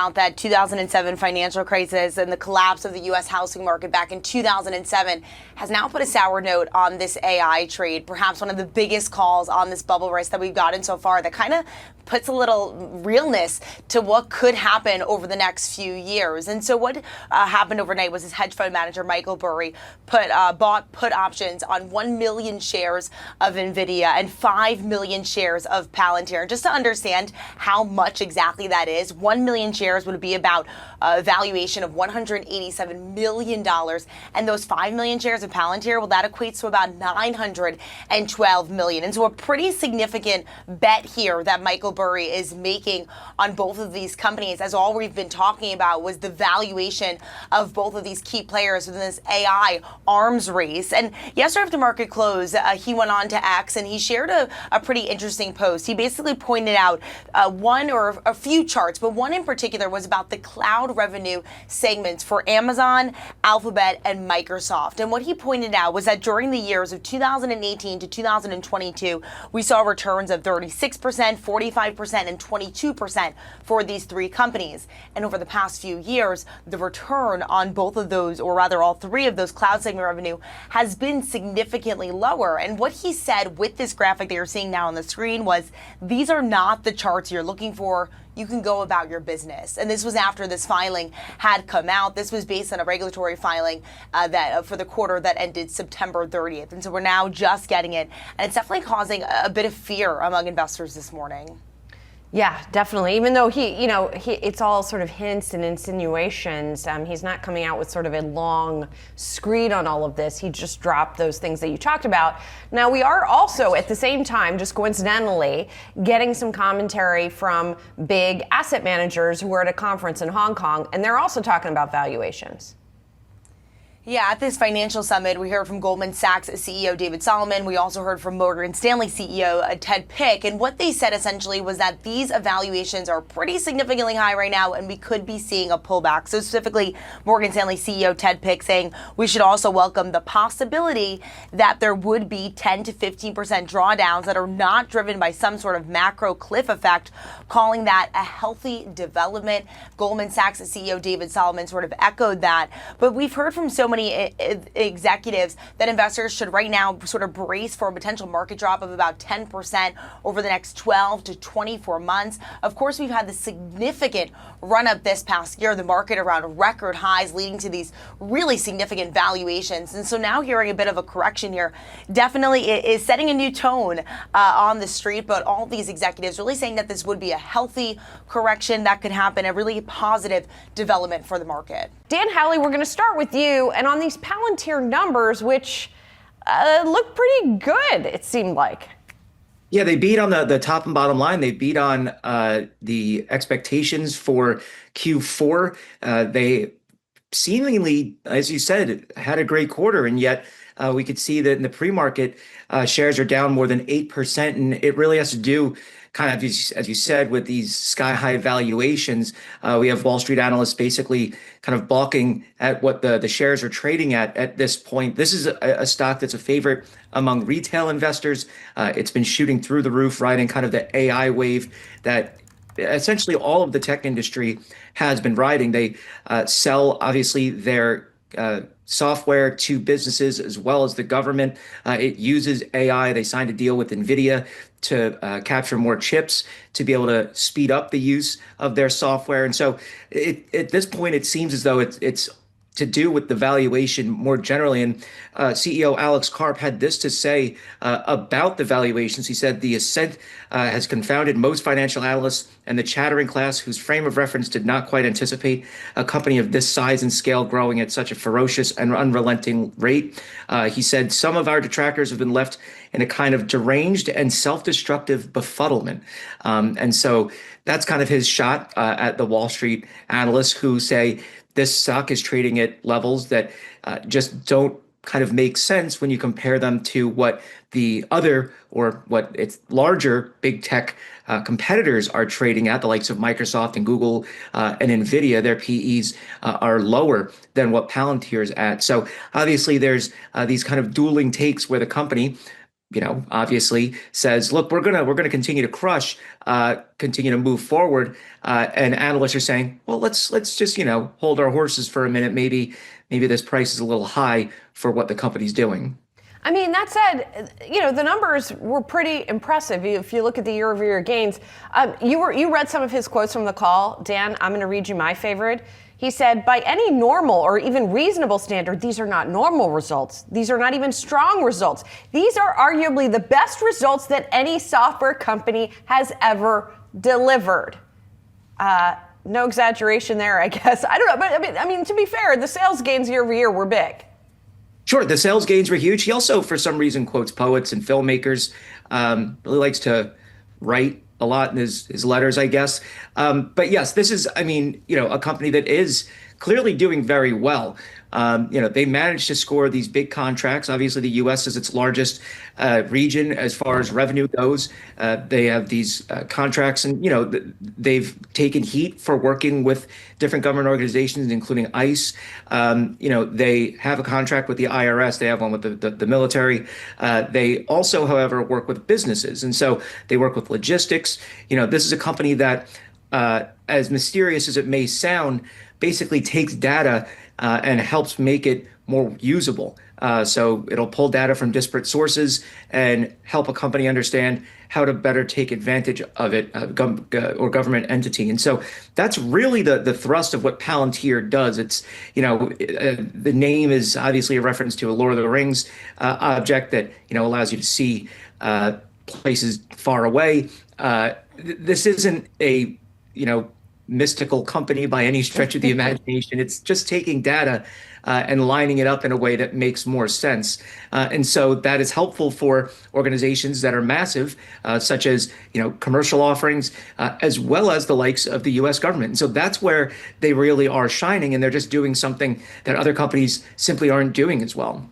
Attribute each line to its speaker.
Speaker 1: out that 2007 financial crisis and the collapse of the U.S. housing market back in 2007 has now put a sour note on this AI trade, perhaps one of the biggest calls on this bubble risk that we've gotten so far that kind of puts a little realness to what could happen over the next few years. And so what happened overnight was his hedge fund manager, Michael Burry, bought put options on 1 million shares of Nvidia and 5 million shares of Palantir. Just to understand how much exactly that is, 1 million shares would be about a valuation of $187 million. And those 5 million shares of Palantir, well, that equates to about $912 million. And so a pretty significant bet here that Michael Burry is making on both of these companies, as all we've been talking about was the valuation of both of these key players within this AI arms race. And yesterday after market close, he went on to X and he shared a pretty interesting post. He basically pointed out one or a few charts, but one in particular was about the cloud revenue segments for Amazon, Alphabet, and Microsoft. And what he pointed out was that during the years of 2018 to 2022, we saw returns of 36%, 45%, and 22% for these three companies. And over the past few years, the return on both of those, or rather all three of those cloud segment revenue, has been significantly lower. And what he said with this graphic that you're seeing now on the screen was, these are not the charts you're looking for. You can go about your business. And this was after this filing had come out. This was based on a regulatory filing that for the quarter that ended September 30th. And so we're now just getting it. And it's definitely causing a bit of fear among investors this morning.
Speaker 2: Yeah, definitely. Even though it's all sort of hints and insinuations. He's not coming out with sort of a long screed on all of this. He just dropped those things that you talked about. Now, we are also at the same time, just coincidentally, getting some commentary from big asset managers who are at a conference in Hong Kong, and they're also talking about valuations.
Speaker 1: Yeah, at this financial summit, we heard from Goldman Sachs CEO David Solomon. We also heard from Morgan Stanley CEO Ted Pick. And what they said essentially was that these evaluations are pretty significantly high right now, and we could be seeing a pullback. So specifically, Morgan Stanley CEO Ted Pick saying we should also welcome the possibility that there would be 10 to 15% drawdowns that are not driven by some sort of macro cliff effect, calling that a healthy development. Goldman Sachs CEO David Solomon sort of echoed that. But we've heard from so many executives that investors should right now sort of brace for a potential market drop of about 10% over the next 12 to 24 months. Of course, we've had the significant run up this past year, the market around record highs, leading to these really significant valuations. And so now hearing a bit of a correction here definitely is setting a new tone on the street. But all these executives really saying that this would be a healthy correction that could happen, a really positive development for the market.
Speaker 2: Dan Howley, we're going to start with you. And on these Palantir numbers, which look pretty good, it seemed like.
Speaker 3: Yeah, they beat on the top and bottom line. They beat on the expectations for Q4. They seemingly, as you said, had a great quarter, and yet we could see that in the pre-market, shares are down more than 8%, and it really has to do kind of, as you said, with these sky-high valuations. We have Wall Street analysts basically kind of balking at what the shares are trading at this point. This is a stock that's a favorite among retail investors. It's been shooting through the roof, riding kind of the AI wave that essentially all of the tech industry has been riding. They sell, obviously, their software to businesses as well as the government. It uses AI. They signed a deal with Nvidia to capture more chips to be able to speed up the use of their software. And so at this point, it seems as though it's to do with the valuation more generally. And CEO Alex Karp had this to say about the valuations. He said, the ascent has confounded most financial analysts and the chattering class, whose frame of reference did not quite anticipate a company of this size and scale growing at such a ferocious and unrelenting rate. He said, some of our detractors have been left in a kind of deranged and self-destructive befuddlement. And so that's kind of his shot at the Wall Street analysts who say this stock is trading at levels that just don't kind of make sense when you compare them to what the other, or what its larger big tech competitors are trading at, the likes of Microsoft and Google and Nvidia. Their PEs are lower than what Palantir's at. So obviously there's these kind of dueling takes where the company obviously says, look, we're gonna continue to crush, continue to move forward. And analysts are saying, well, let's just hold our horses for a minute. Maybe this price is a little high for what the company's doing.
Speaker 2: I mean, that said, the numbers were pretty impressive. If you look at the year-over-year gains, you read some of his quotes from the call, Dan. I'm going to read you my favorite. He said, by any normal or even reasonable standard, these are not normal results. These are not even strong results. These are arguably the best results that any software company has ever delivered. No exaggeration there, I guess. I don't know, but I mean, to be fair, the sales gains year over year were big.
Speaker 3: Sure, the sales gains were huge. He also, for some reason, quotes poets and filmmakers. Really likes to write a lot in his letters, I guess. But yes, this is, a company that is clearly doing very well. They managed to score these big contracts. Obviously, the U.S. is its largest region as far as revenue goes. They have these contracts, and they've taken heat for working with different government organizations, including ICE. They have a contract with the IRS. They have one with the military. They also, however, work with businesses, and so they work with logistics. This is a company that, as mysterious as it may sound, basically takes data and helps make it more usable. So it'll pull data from disparate sources and help a company understand how to better take advantage of it, or government entity. And so that's really the thrust of what Palantir does. It's, the name is obviously a reference to a Lord of the Rings object that, allows you to see places far away. This isn't a, mystical company by any stretch of the imagination. It's just taking data and lining it up in a way that makes more sense. And so that is helpful for organizations that are massive, such as, commercial offerings, as well as the likes of the U.S. government. And so that's where they really are shining, and they're just doing something that other companies simply aren't doing as well.